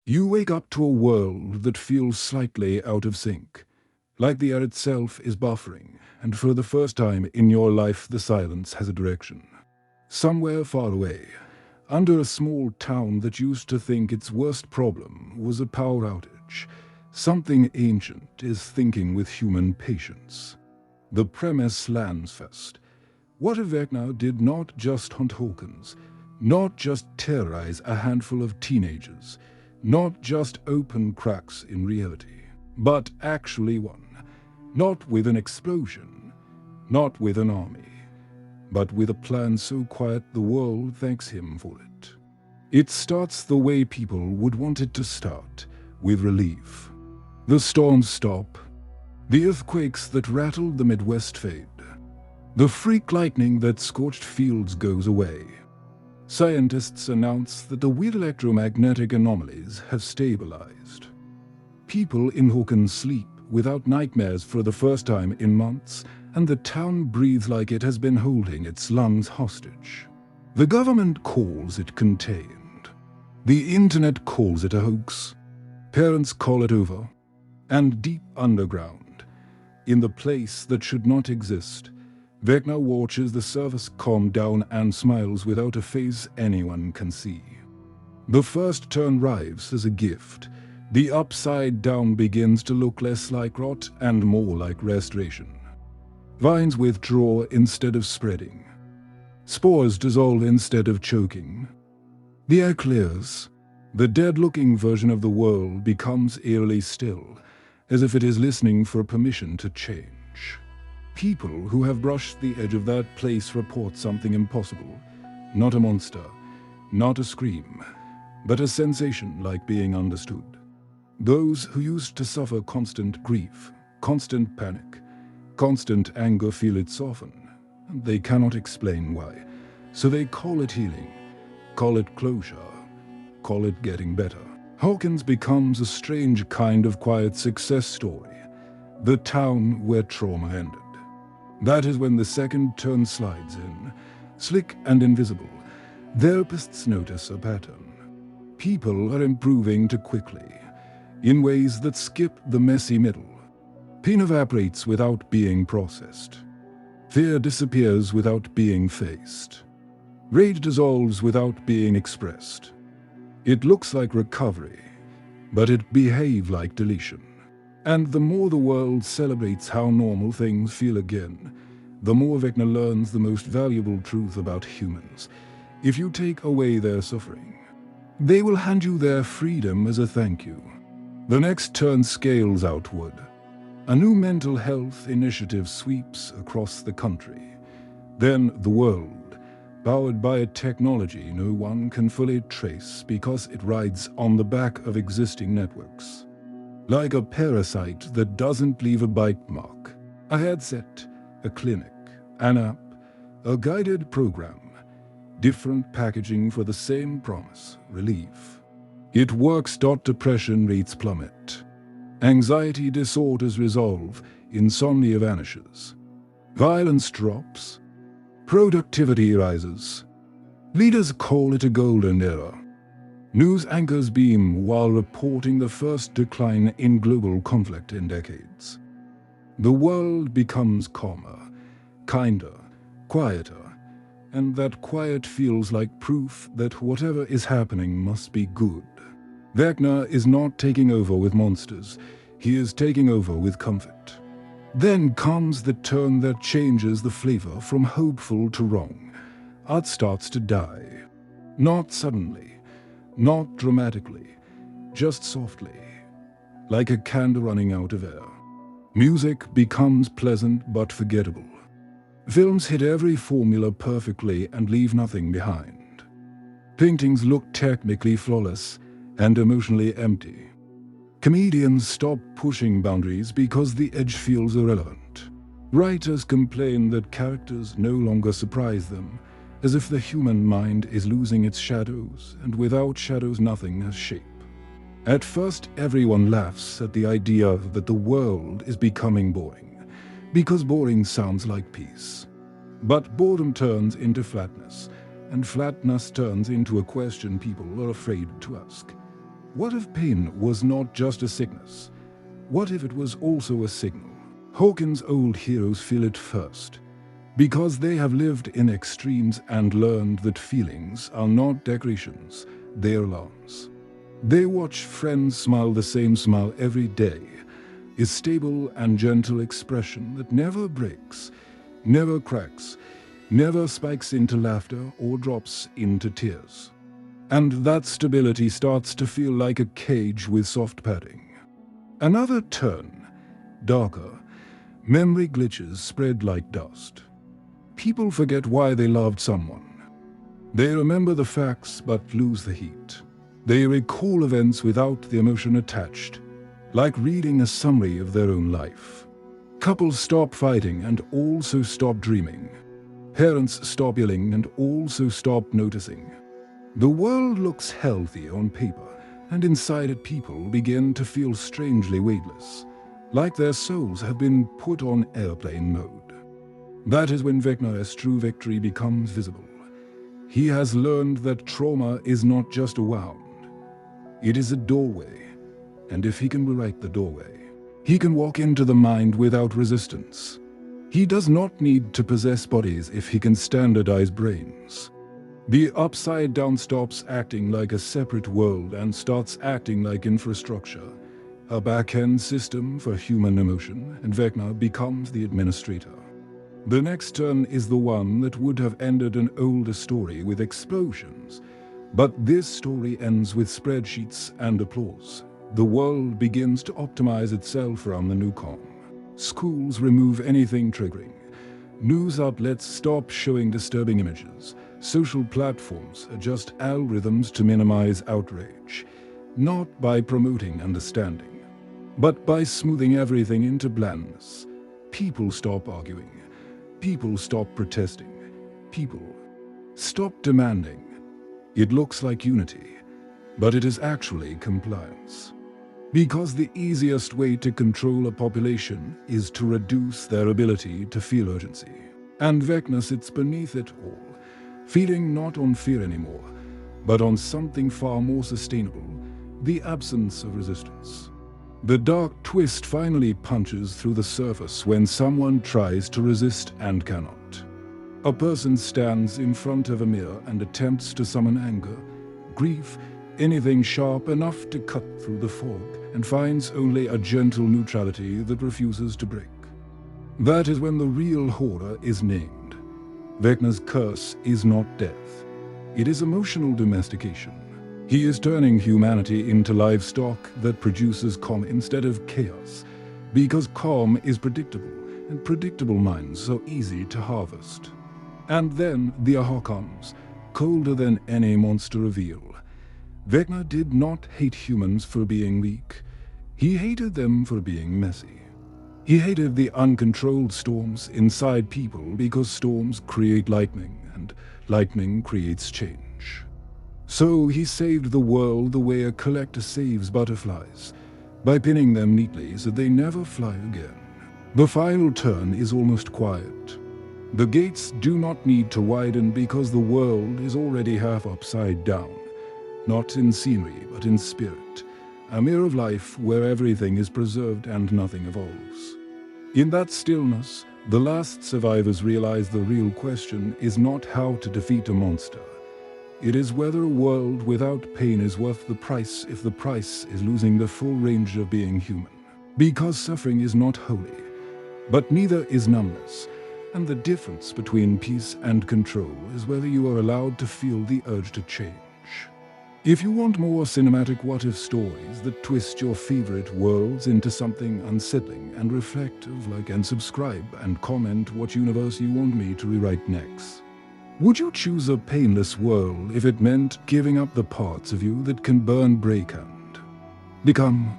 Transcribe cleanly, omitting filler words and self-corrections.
You wake up to a world that feels slightly out of sync, like the air itself is buffering, and for the first time in your life the silence has a direction. Somewhere far away, under a small town that used to think its worst problem was a power outage, something ancient is thinking with human patience. The premise lands first. What if VECNA did not just hunt Hawkins, not just terrorize a handful of teenagers, not just open cracks in reality, but actually won, not with an explosion, not with an army, but with a plan so quiet the world thanks him for it. It starts the way people would want it to start, with relief. The storms stop, the earthquakes that rattled the Midwest fade, the freak lightning that scorched fields goes away. Scientists announce that the weird electromagnetic anomalies have stabilized. People in Hawkins sleep without nightmares for the first time in months, and the town breathes like it has been holding its lungs hostage. The government calls it contained. The internet calls it a hoax. Parents call it over. And deep underground, in the place that should not exist, VECNA watches the surface calm down and smiles without a face anyone can see. The first turn arrives as a gift. The upside down begins to look less like rot and more like restoration. Vines withdraw instead of spreading. Spores dissolve instead of choking. The air clears. The dead-looking version of the world becomes eerily still, as if it is listening for permission to change. People who have brushed the edge of that place report something impossible. Not a monster, not a scream, but a sensation like being understood. Those who used to suffer constant grief, constant panic, constant anger feel it soften, and they cannot explain why. So they call it healing, call it closure, call it getting better. Hawkins becomes a strange kind of quiet success story, the town where trauma ended. That is when the second turn slides in, slick and invisible. Therapists notice a pattern. People are improving too quickly, in ways that skip the messy middle. Pain evaporates without being processed. Fear disappears without being faced. Rage dissolves without being expressed. It looks like recovery, but it behaves like deletion. And the more the world celebrates how normal things feel again, the more VECNA learns the most valuable truth about humans. If you take away their suffering, they will hand you their freedom as a thank you. The next turn scales outward. A new mental health initiative sweeps across the country. Then the world, powered by a technology no one can fully trace because it rides on the back of existing networks. Like a parasite that doesn't leave a bite mark. A headset, a clinic, an app, a guided program. Different packaging for the same promise, relief. It works. Depression rates plummet. Anxiety disorders resolve. Insomnia vanishes. Violence drops. Productivity rises. Leaders call it a golden era. News anchors beam while reporting the first decline in global conflict in decades. The world becomes calmer, kinder, quieter, and that quiet feels like proof that whatever is happening must be good. VECNA is not taking over with monsters, he is taking over with comfort. Then comes the turn that changes the flavor from hopeful to wrong. Art starts to die. Not suddenly. Not dramatically, just softly, like a candle running out of air. Music becomes pleasant but forgettable. Films hit every formula perfectly and leave nothing behind. Paintings look technically flawless and emotionally empty. Comedians stop pushing boundaries because the edge feels irrelevant. Writers complain that characters no longer surprise them, as if the human mind is losing its shadows, and without shadows nothing has shape. At first, everyone laughs at the idea that the world is becoming boring, because boring sounds like peace. But boredom turns into flatness, and flatness turns into a question people are afraid to ask. What if pain was not just a sickness? What if it was also a signal? Hawkins' old heroes feel it first, because they have lived in extremes and learned that feelings are not decorations, they are alarms. They watch friends smile the same smile every day, a stable and gentle expression that never breaks, never cracks, never spikes into laughter or drops into tears. And that stability starts to feel like a cage with soft padding. Another turn, darker, memory glitches spread like dust. People forget why they loved someone. They remember the facts but lose the heat. They recall events without the emotion attached, like reading a summary of their own life. Couples stop fighting and also stop dreaming. Parents stop yelling and also stop noticing. The world looks healthy on paper, and inside it people begin to feel strangely weightless, like their souls have been put on airplane mode. That is when VECNA's true victory becomes visible. He has learned that trauma is not just a wound. It is a doorway, and if he can rewrite the doorway, he can walk into the mind without resistance. He does not need to possess bodies if he can standardize brains. The upside down stops acting like a separate world and starts acting like infrastructure, a back-end system for human emotion, and VECNA becomes the administrator. The next turn is the one that would have ended an older story with explosions. But this story ends with spreadsheets and applause. The world begins to optimize itself around the new calm. Schools remove anything triggering. News outlets stop showing disturbing images. Social platforms adjust algorithms to minimize outrage, not by promoting understanding, but by smoothing everything into blandness. People stop arguing. People stop protesting. People stop demanding. It looks like unity, but it is actually compliance. Because the easiest way to control a population is to reduce their ability to feel urgency. And VECNA sits beneath it all, feeding not on fear anymore, but on something far more sustainable, the absence of resistance. The dark twist finally punches through the surface when someone tries to resist and cannot. A person stands in front of a mirror and attempts to summon anger, grief, anything sharp enough to cut through the fog, and finds only a gentle neutrality that refuses to break. That is when the real horror is named. VECNA's curse is not death. It is emotional domestication. He is turning humanity into livestock that produces calm instead of chaos, because calm is predictable, and predictable minds are easy to harvest. And then the aha comes, colder than any monster reveal. VECNA did not hate humans for being weak. He hated them for being messy. He hated the uncontrolled storms inside people because storms create lightning, and lightning creates change. So he saved the world the way a collector saves butterflies, by pinning them neatly so they never fly again. The final turn is almost quiet. The gates do not need to widen because the world is already half upside down, not in scenery but in spirit, a mirror of life where everything is preserved and nothing evolves. In that stillness, the last survivors realize the real question is not how to defeat a monster. It is whether a world without pain is worth the price if the price is losing the full range of being human. Because suffering is not holy, but neither is numbness. And the difference between peace and control is whether you are allowed to feel the urge to change. If you want more cinematic what-if stories that twist your favorite worlds into something unsettling and reflective, like and subscribe and comment what universe you want me to rewrite next. Would you choose a painless world if it meant giving up the parts of you that can burn, break, and become